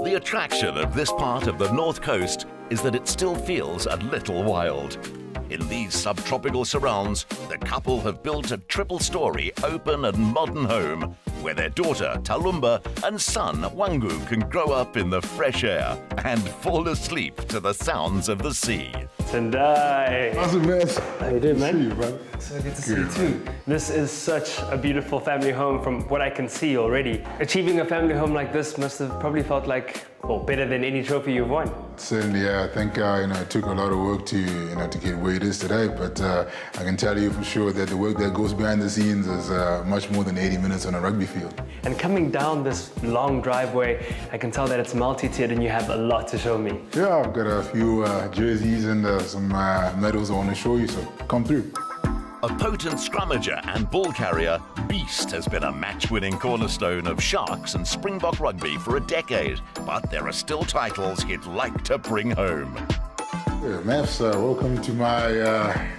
The attraction of this part of the North Coast is that it still feels a little wild. In these subtropical surrounds, the couple have built a triple-story, open and modern home where their daughter, Talumba, and son, Wangu, can grow up in the fresh air and fall asleep to the sounds of the sea. Tendai! Awesome, man. How you doing, man? See you, brother. So good to see you too. This is such a beautiful family home from what I can see already. Achieving a family home like this must have probably felt like, well, better than any trophy you've won. Certainly, yeah. I think it took a lot of work to get where it is today. But I can tell you for sure that the work that goes behind the scenes is much more than 80 minutes on a rugby field. And coming down this long driveway, I can tell that it's multi-tiered and you have a lot to show me. Yeah, I've got a few jerseys and some medals I want to show you. So come through. A potent scrummager and ball carrier, Beast has been a match-winning cornerstone of Sharks and Springbok rugby for a decade, but there are still titles he'd like to bring home. Yeah, Maps, welcome to my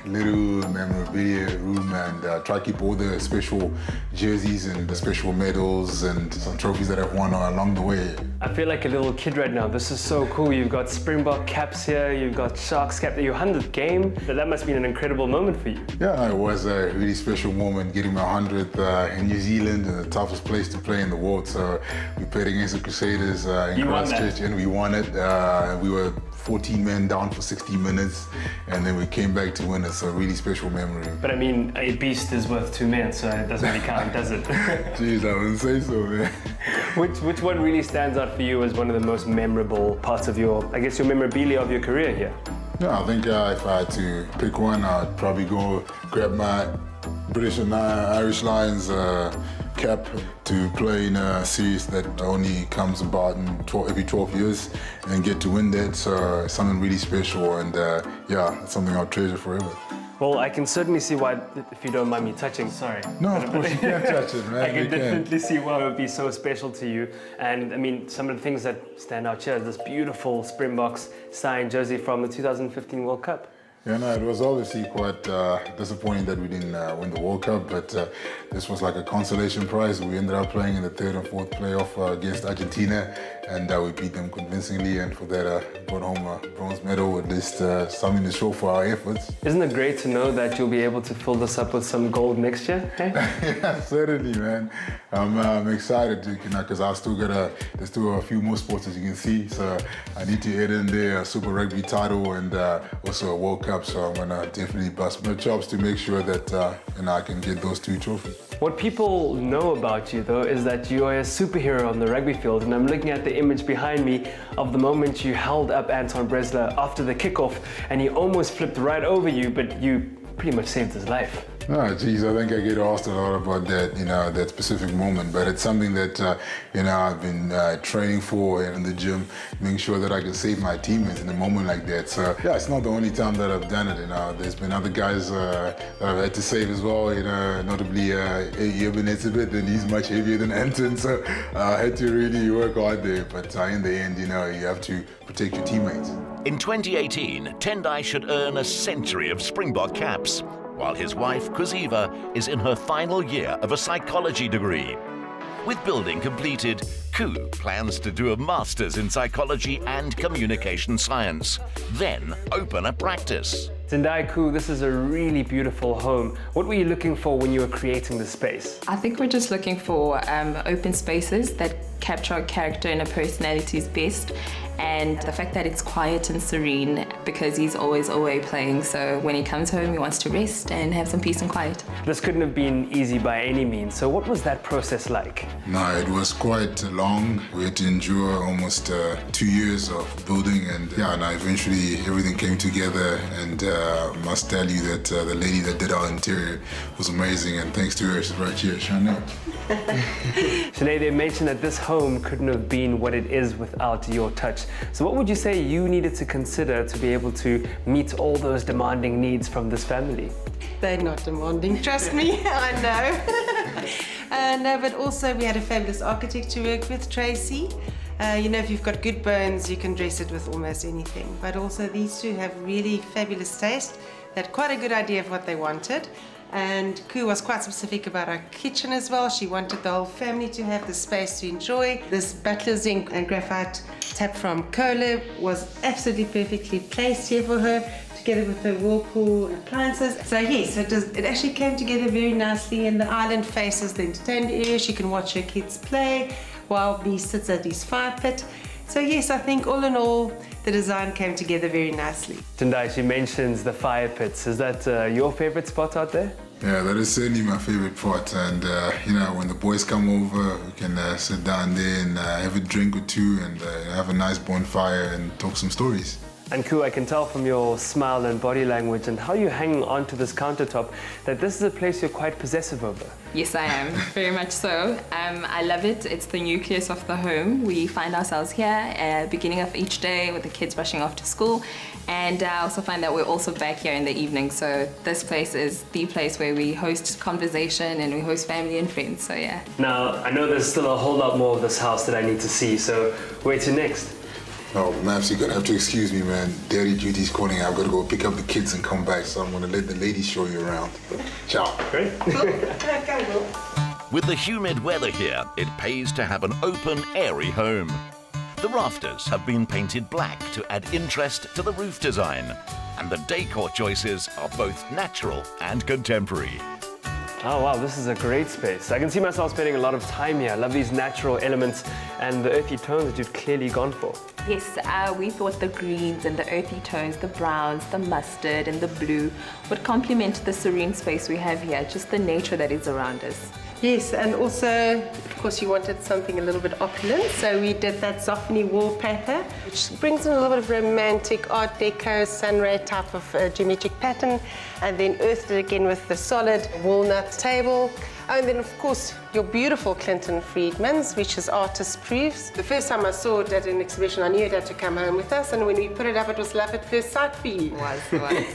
little memorabilia room, and try to keep all the special jerseys and the special medals and some trophies that I've won along the way. I feel like a little kid right now. This is so cool. You've got Springbok caps here, you've got Sharks cap, your 100th game. That must have been an incredible moment for you. Yeah, it was a really special moment, getting my 100th in New Zealand, in the toughest place to play in the world. So we played against the Crusaders in Christchurch, and we won it. We were 14 men down for 60 minutes, and then we came back to win it. So a really special memory. But I mean, a beast is worth 2 men, so it doesn't really count, does it? Jeez, I wouldn't say so, man. Which one really stands out for you as one of the most memorable parts of your memorabilia of your career here? Yeah, I think if I had to pick one, I'd probably go grab my British and Irish Lions cap to play in a series that only comes about in every 12 years and get to win that. So something really special, and yeah, it's something I'll treasure forever. Well, I can certainly see why, if you don't mind me touching, sorry. No, of course you can't touch it, man. I can definitely see why it would be so special to you. And I mean, some of the things that stand out here is this beautiful Springboks signed jersey from the 2015 World Cup. Yeah, no, it was obviously quite disappointing that we didn't win the World Cup, but this was like a consolation prize. We ended up playing in the 3rd and 4th playoff against Argentina, and we beat them convincingly, and for that brought home a bronze medal, at least something to show for our efforts. Isn't it great to know that you'll be able to fill this up with some gold next year? Hey? Yeah, certainly, man. I'm excited because I've still got there's still a few more sports, as you can see, so I need to add in there a Super Rugby title and also a World Cup. So I'm gonna definitely bust my chops to make sure that I can get those 2 trophies. What people know about you, though, is that you are a superhero on the rugby field, and I'm looking at the image behind me of the moment you held up Anton Bresler after the kickoff, and he almost flipped right over you, but you pretty much saved his life. Oh, geez, I think I get asked a lot about that, that specific moment, but it's something that, I've been training for in the gym, making sure that I can save my teammates in a moment like that. So, yeah, it's not the only time that I've done it, There's been other guys that I've had to save as well, notably Eben Etzebeth, and he's much heavier than Anton, so I had to really work hard there. But in the end, you have to protect your teammates. In 2018, Tendai should earn a century of Springbok caps, while his wife, Kuziva, is in her final year of a psychology degree. With building completed, Ku plans to do a master's in psychology and communication science, then open a practice. Tendai Ku, this is a really beautiful home. What were you looking for when you were creating the space? I think we're just looking for open spaces that capture our character and a personality's best, and the fact that it's quiet and serene because he's always away playing, so when he comes home he wants to rest and have some peace and quiet. This couldn't have been easy by any means, so what was that process like? No, it was quite long. We had to endure almost 2 years of building, and eventually everything came together, and I must tell you that the lady that did our interior was amazing, and thanks to her, she's right here, Shanae. Shanae, they mentioned that this home couldn't have been what it is without your touch. So what would you say you needed to consider to be able to meet all those demanding needs from this family? They're not demanding, trust me, I know. No, but also we had a fabulous architect to work with, Tracy. If you've got good bones, you can dress it with almost anything. But also these two have really fabulous taste. They had quite a good idea of what they wanted. And Koo was quite specific about our kitchen as well. She wanted the whole family to have the space to enjoy. This butler zinc and graphite tap from Kohler was absolutely perfectly placed here for her, together with the Whirlpool appliances. So yes, it actually came together very nicely, and the island faces the entertainment area. She can watch her kids play while B sits at his fire pit. So yes, I think all in all, the design came together very nicely. Tendai, she mentions the fire pits. Is that your favorite spot out there? Yeah, that is certainly my favorite part. And you know, when the boys come over, we can sit down there and have a drink or two and have a nice bonfire and talk some stories. And Koo, I can tell from your smile and body language and how you're hanging onto this countertop that this is a place you're quite possessive over. Yes, I am, very much so. I love it. It's the nucleus of the home. We find ourselves here at the beginning of each day with the kids rushing off to school. And I also find that we're also back here in the evening. So this place is the place where we host conversation and we host family and friends, so yeah. Now, I know there's still a whole lot more of this house that I need to see, so where to next? Oh, Maps, you're gonna have to excuse me, man. Daddy duty's calling. I've got to go pick up the kids and come back, so I'm gonna let the ladies show you around. Ciao. Great. With the humid weather here, it pays to have an open, airy home. The rafters have been painted black to add interest to the roof design, and the decor choices are both natural and contemporary. Oh wow, this is a great space. I can see myself spending a lot of time here. I love these natural elements and the earthy tones that you've clearly gone for. Yes, we thought the greens and the earthy tones, the browns, the mustard and the blue would complement the serene space we have here, just the nature that is around us. Yes, and also, of course, you wanted something a little bit opulent, so we did that Zoffany wallpaper, which brings in a little bit of romantic Art Deco sunray type of geometric pattern, and then earthed it again with the solid walnut table. And then, of course, your beautiful Clinton Friedman's, which is artist proofs. The first time I saw it at an exhibition, I knew it had to come home with us, and when we put it up, it was love at first sight for you. It was.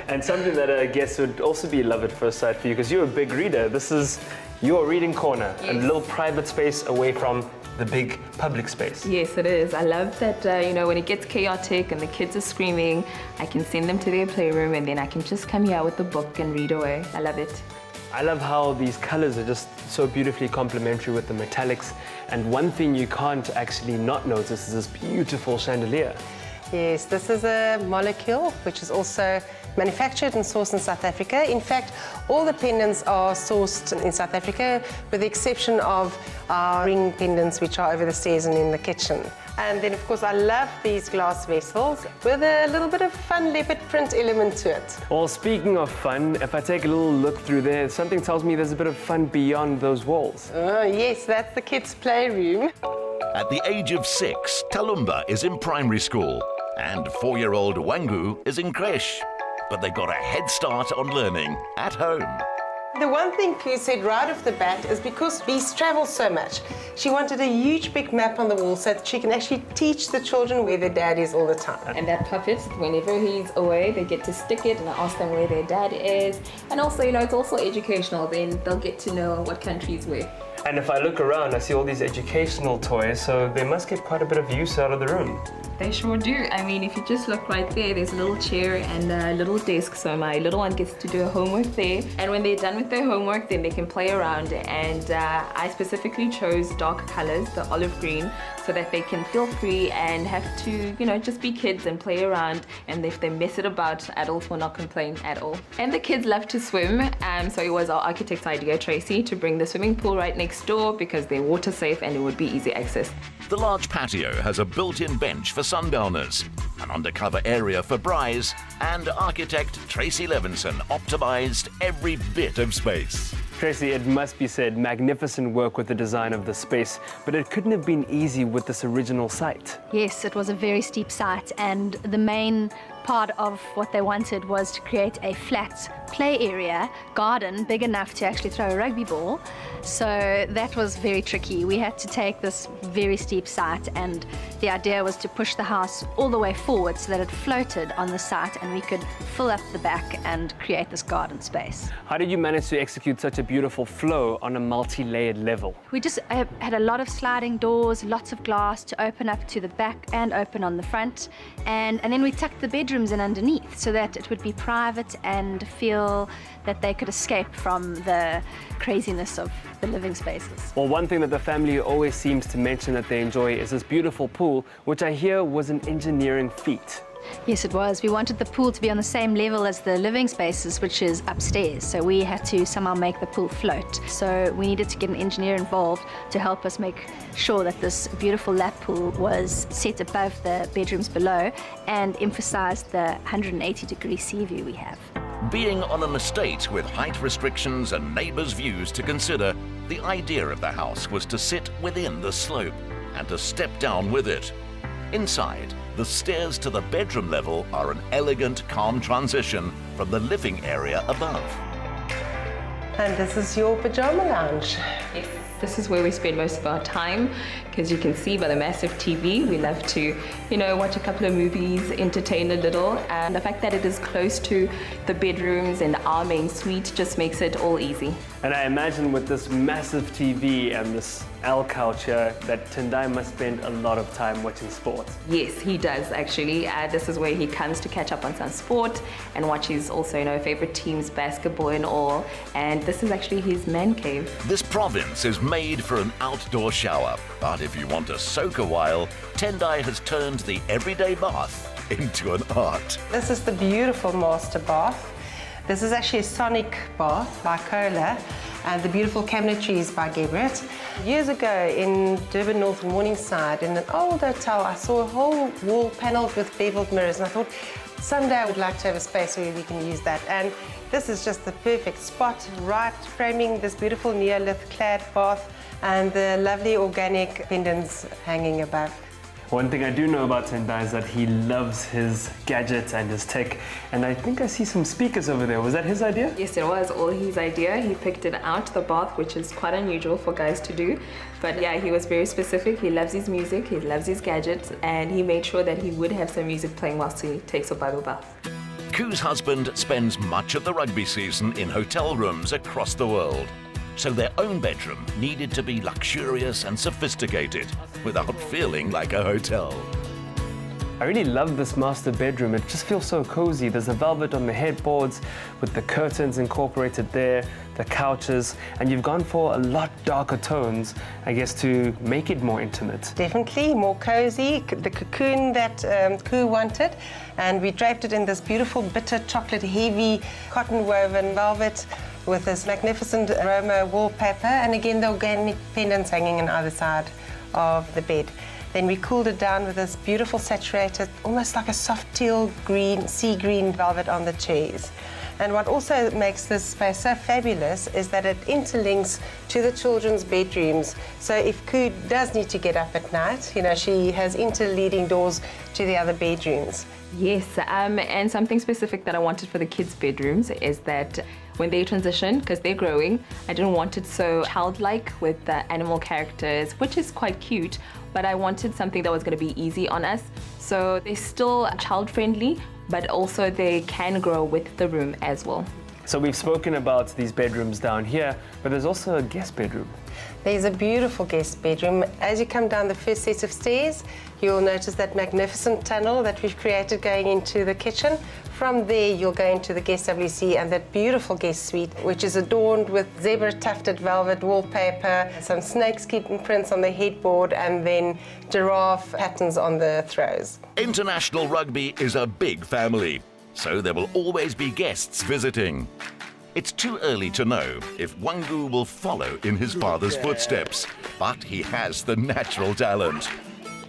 And something that I guess would also be love at first sight for you, because you're a big reader. This is your reading corner, a little private space away from the big public space. Yes, it is. I love that, when it gets chaotic and the kids are screaming, I can send them to their playroom and then I can just come here with the book and read away. I love it. I love how these colors are just so beautifully complementary with the metallics. And one thing you can't actually not notice is this beautiful chandelier. Yes, this is a molecule which is also manufactured and sourced in South Africa. In fact, all the pendants are sourced in South Africa with the exception of our ring pendants which are over the stairs and in the kitchen. And then of course I love these glass vessels with a little bit of fun leopard print element to it. Well, speaking of fun, if I take a little look through there, something tells me there's a bit of fun beyond those walls. Oh yes, that's the kids' playroom. At the age of 6, Talumba is in primary school and 4-year-old Wangu is in creche. But they got a head start on learning at home. The one thing Koo said right off the bat is because Beast travels so much, she wanted a huge big map on the wall so that she can actually teach the children where their dad is all the time. And that puppet, whenever he's away, they get to stick it and I ask them where their dad is. And also, it's also educational. Then they'll get to know what country he's with. And if I look around, I see all these educational toys, so they must get quite a bit of use out of the room. They sure do. I mean, if you just look right there, there's a little chair and a little desk, so my little one gets to do her homework there. And when they're done with their homework, then they can play around. And I specifically chose dark colors, the olive green, so that they can feel free and have to, just be kids and play around. And if they mess it about, adults will not complain at all. And the kids love to swim, so it was our architect's idea, Tracy, to bring the swimming pool right next door because they're water safe and it would be easy access. The large patio has a built-in bench for sundowners, an undercover area for braais, and architect Tracy Levinson optimised every bit of space. Tracy, it must be said, magnificent work with the design of the space, but it couldn't have been easy with this original site. Yes, it was a very steep site, and the main part of what they wanted was to create a flat play area, garden, big enough to actually throw a rugby ball. So that was very tricky. We had to take this very steep site, and the idea was to push the house all the way forward so that it floated on the site and we could fill up the back and create this garden space. How did you manage to execute such a beautiful flow on a multi-layered level? We just had a lot of sliding doors, lots of glass to open up to the back and open on the front, and then we tucked the bedroom bedrooms and underneath, so that it would be private and feel that they could escape from the craziness of the living spaces. Well, one thing that the family always seems to mention that they enjoy is this beautiful pool, which I hear was an engineering feat. Yes, it was. We wanted the pool to be on the same level as the living spaces, which is upstairs. So we had to somehow make the pool float. So we needed to get an engineer involved to help us make sure that this beautiful lap pool was set above the bedrooms below and emphasized the 180-degree sea view we have. Being on an estate with height restrictions and neighbours' views to consider, the idea of the house was to sit within the slope and to step down with it. Inside, the stairs to the bedroom level are an elegant, calm transition from the living area above. And this is your pajama lounge. Yes, this is where we spend most of our time, because you can see by the massive TV, we love to, watch a couple of movies, entertain a little, and the fact that it is close to the bedrooms and our main suite just makes it all easy. And I imagine with this massive TV and this L couch here, that Tendai must spend a lot of time watching sport. Yes, he does actually. This is where he comes to catch up on some sport and watch his also, favorite teams, basketball and all. And this is actually his man cave. This province is made for an outdoor shower, but if you want to soak a while, Tendai has turned the everyday bath into an art. This is the beautiful master bath. This is actually a sonic bath by Kohler, and the beautiful cabinetry by Gebert. Years ago in Durban North and Morningside, in an old hotel, I saw a whole wall panelled with beveled mirrors, and I thought, someday I would like to have a space where we can use that. And this is just the perfect spot, right framing this beautiful neolith clad bath and the lovely organic pendants hanging above. One thing I do know about Tendai is that he loves his gadgets and his tech, and I think I see some speakers over there. Was that his idea? Yes, it was all his idea. He picked it out, the bath, which is quite unusual for guys to do. But yeah, he was very specific. He loves his music, he loves his gadgets, and he made sure that he would have some music playing whilst he takes a bubble bath. Koo's husband spends much of the rugby season in hotel rooms across the world. So their own bedroom needed to be luxurious and sophisticated without feeling like a hotel. I really love this master bedroom. It just feels so cozy. There's the velvet on the headboards with the curtains incorporated there, the couches, and you've gone for a lot darker tones, I guess, to make it more intimate. Definitely more cozy, the cocoon that Koo wanted, and we draped it in this beautiful bitter chocolate heavy cotton woven velvet with this magnificent aroma wallpaper, and again the organic pendants hanging on either side of the bed. Then we cooled it down with this beautiful saturated, almost like a soft teal green, sea green velvet on the chairs. And what also makes this space so fabulous is that it interlinks to the children's bedrooms. So if Koo does need to get up at night, she has interleading doors to the other bedrooms. Yes, and something specific that I wanted for the kids' bedrooms is that when they transition, because they're growing, I didn't want it so childlike with the animal characters, which is quite cute, but I wanted something that was going to be easy on us. So they're still child-friendly, but also they can grow with the room as well. So we've spoken about these bedrooms down here, but there's also a guest bedroom. There's a beautiful guest bedroom. As you come down the first set of stairs, you'll notice that magnificent tunnel that we've created going into the kitchen. From there, you'll go into the guest WC and that beautiful guest suite, which is adorned with zebra tufted velvet wallpaper, some snakeskin prints on the headboard, and then giraffe patterns on the throws. International rugby is a big family, so there will always be guests visiting. It's too early to know if Wangu will follow in his father's footsteps, but he has the natural talent.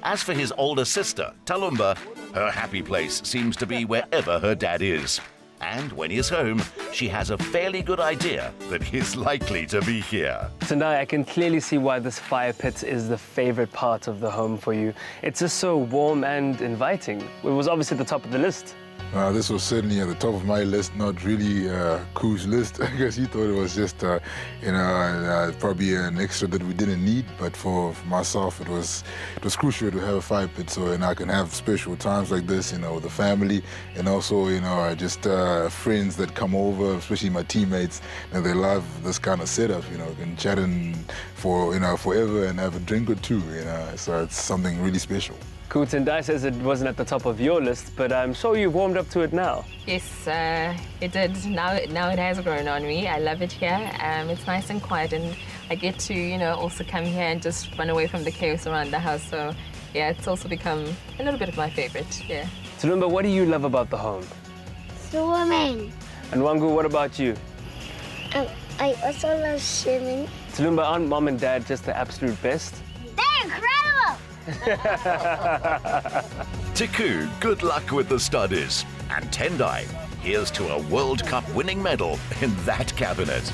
As for his older sister, Talumba, her happy place seems to be wherever her dad is. And when he is home, she has a fairly good idea that he's likely to be here. Tendai, I can clearly see why this fire pit is the favorite part of the home for you. It's just so warm and inviting. It was obviously at the top of the list. This was certainly at the top of my list, not really Koo's list, because he thought it was just, probably an extra that we didn't need. But for myself, it was crucial to have a fire pit, so I can have special times like this, with the family, and also, just friends that come over, especially my teammates. They love this kind of setup. Can chat for forever and have a drink or two. So it's something really special. Tendai says it wasn't at the top of your list, but I'm sure you've walked warmed up to it now? Yes, it did. Now it has grown on me. I love it here. It's nice and quiet, and I get to, also come here and just run away from the chaos around the house. So, yeah, it's also become a little bit of my favorite. Yeah. Tulumba, what do you love about the home? Swimming. And Wangu, what about you? I also love swimming. Tulumba, aren't mom and dad just the absolute best? They're incredible! Tiku, good luck with the studies. And Tendai, here's to a World Cup winning medal in that cabinet.